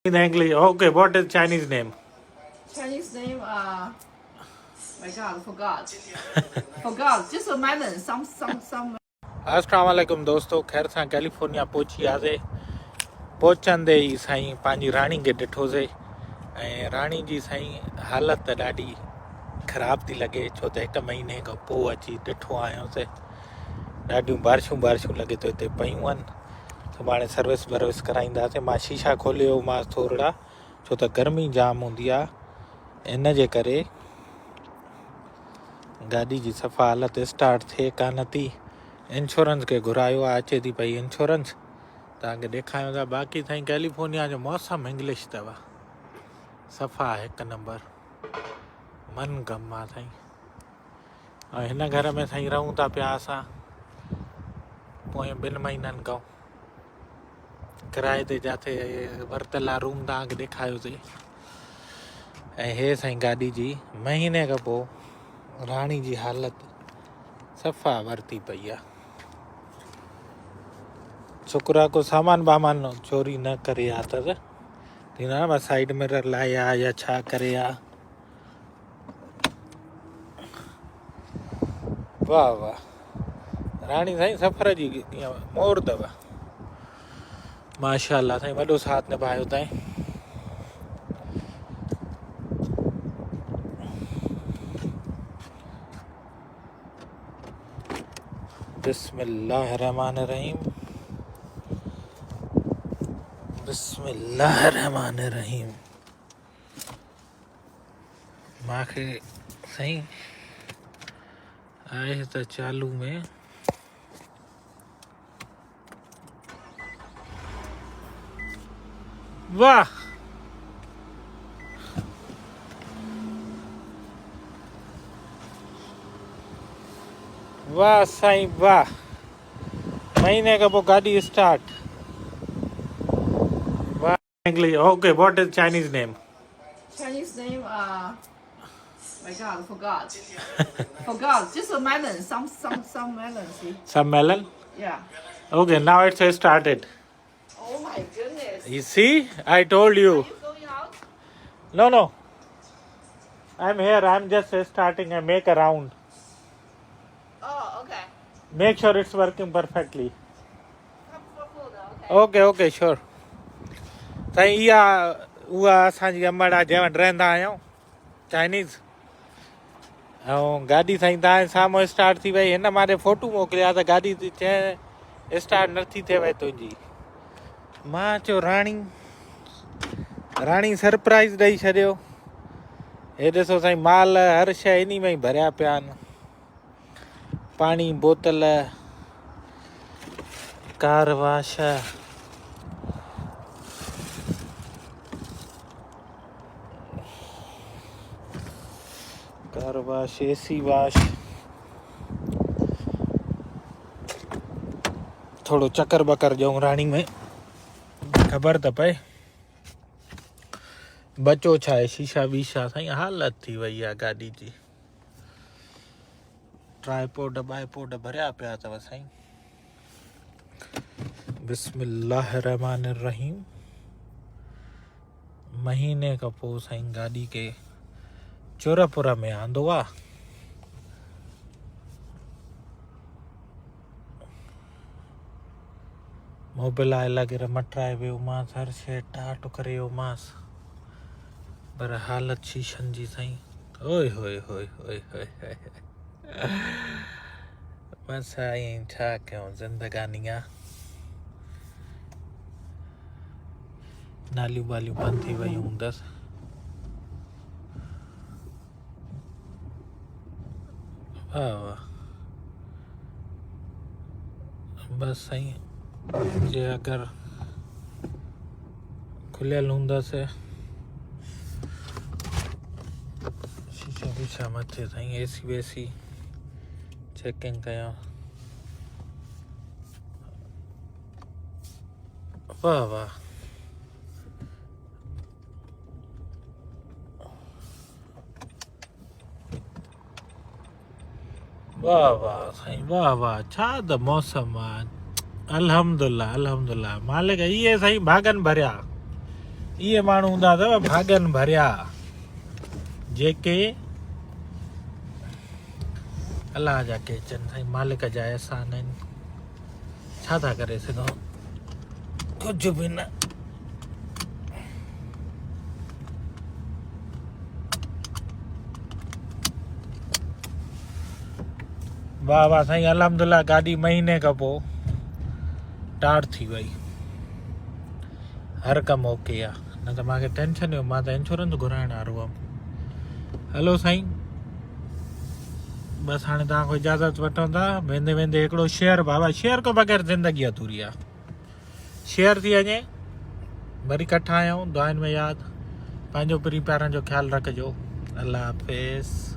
In English, okay. What is Chinese name? Chinese name, my God, forgot. Forgot. Just a melon. Some. अस्सलाम वालेकुम दोस्तों, ख़ैर सां California पहुची वियासीं। पहुचंदे ई साईं पंहिंजी राणी खे ॾिठोसीं ऐं राणी जी साईं हालत ॾाढी ख़राब थी लॻे, छो त 1 महीने खां पोइ अची ॾिठो आहियोसीं। ॾाढियूं बारिशूं लॻे थो हिते पयूं आहिनि। सुभाणे सर्विस कराईंदासीं। मां शीशा खोलियो मांसि थोरा, छो त गर्मी जाम हूंदी आहे, इन जे करे गाॾी जी सफ़ा हालत स्टार्ट थिए कान थी। इंश्योरेंस खे घुरायो आहे, अचे थी पई इंश्योरेंस, तव्हांखे ॾेखारियूं था। बाक़ी साईं कैलिफोर्निया जो मौसम इंग्लिश अथव, सफ़ा 1 नंबर, मन गम आहे साईं। ऐं हिन घर में साईं रहूं था पिया असां पोइ 2 महीननि खां। किराए ते जिथे वरितल आहे रूम तव्हांखे ॾेखारियोसीं। ऐं हे साईं गाॾी जी महीने खां पोइ राणी जी हालत सफ़ा वरिती पई आहे। शुक्र आहे को सामान वामान चोरी न करे आहे अथसि, थींदो आहे न, साइड मिरर लाहे आहे या छा करे आहे। वाह वाह, राणी साईं सफ़र जी मोर अथव, माशाल्लाह साईं, वॾो साथ निभायो ताईं। बिस्मिल्लाहिर्रहमानिर्रहीम, बिस्मिल्लाहिर्रहमानिर्रहीम। मूंखे साईं आहे त चालू में वाह वाह साईं वाह, महीने खां पोइ गाॾी स्टार्ट। वाह। English, okay. What is Chinese name? Chinese name, my God, forgot. Forgot. Just a melon. Some melon. See? Some melon? Yeah. Okay, now it says started. Oh my goodness. You see, I told Are you. you going out? No. I'm here. I'm just starting. I make a round. Oh, okay. Make sure it's working perfectly. Come for food, okay? Okay, sure. Sai इहा उहा असांजी अमड़ आहे जंहिं वटि रहंदा आहियूं, Chinese. ऐं गाॾी साईं तव्हांजे साम्हूं स्टार्ट थी वई। हिन मां फोटू मोकिलिया त गाॾी थी चए स्टार्ट नथी थिए तुंहिंजी। मां चयो राणी सरप्राइज़ ॾेई छॾियो। हे ॾिसो साईं, माल हर शइ इन में ई भरिया पिया आहिनि, पाणी बोतल, कार वाश, एसी वाश। थोड़ो चक्कर बकर ॾियूं राणी में, ख़बर त पए बचो छा आहे। शीशा वीशा साईं हालत थी वई आहे गाॾी जी। ट्राईपोड बाईपोड भरिया पिया अथव साईं। बिस्मिल्लाहिर्रहमानिर्रहीम। महीने खां पोइ साईं गाॾी खे चुरपुर में आंदो आहे। मोबिलाए लॻे मटाए वियो मांसि, हर शइ टाट करे वियो मांसि, पर हालत शीशनि जी साईं, ओए होए होए होए होए होए। बस साईं छा कयूं, ज़िंदगानी आहे। नालियूं वालियूं बंदि थी वियूं हूंदसि। वाह वाह, बस साईं जे अगरि खुलियल हूंदसि शीशा वीशा मथे साईं, एसी वेसी चेकिंग कयां। वाह वाह, वाह वाह साईं, वाह वाह, छा त मौसम आहे। अल्हम्दुलिल्लाह, मालिक इहे साईं भागनि भरिया। इहे माण्हू हूंदा अथव भाॻनि भरिया जेके अलाह जा के अचनि साईं, मालिक जा अहसान आहिनि। छा था करे सघूं, कुझु बि न। वाह वाह साईं, अलहमदुल्ला गाॾी महीने खां पोइ टार थी वई, हर कमु ओके आहे। न त मूंखे टेंशन हुयो, मां त इंश्योरेंस घुराइण वारो हुअमि। हलो साईं, बसि हाणे तव्हां खां इजाज़त वठूं था। वेंदे वेंदे हिकिड़ो शेयर, बाबा शेयर खां बग़ैर ज़िंदगी अधूरी आहे। शेयर थी वञे, वरी कठा आहियूं, दुआनि में यादि। पंहिंजो पीउ प्यारनि जो ख़्यालु रखिजो। अल्लाह हाफ़िज़।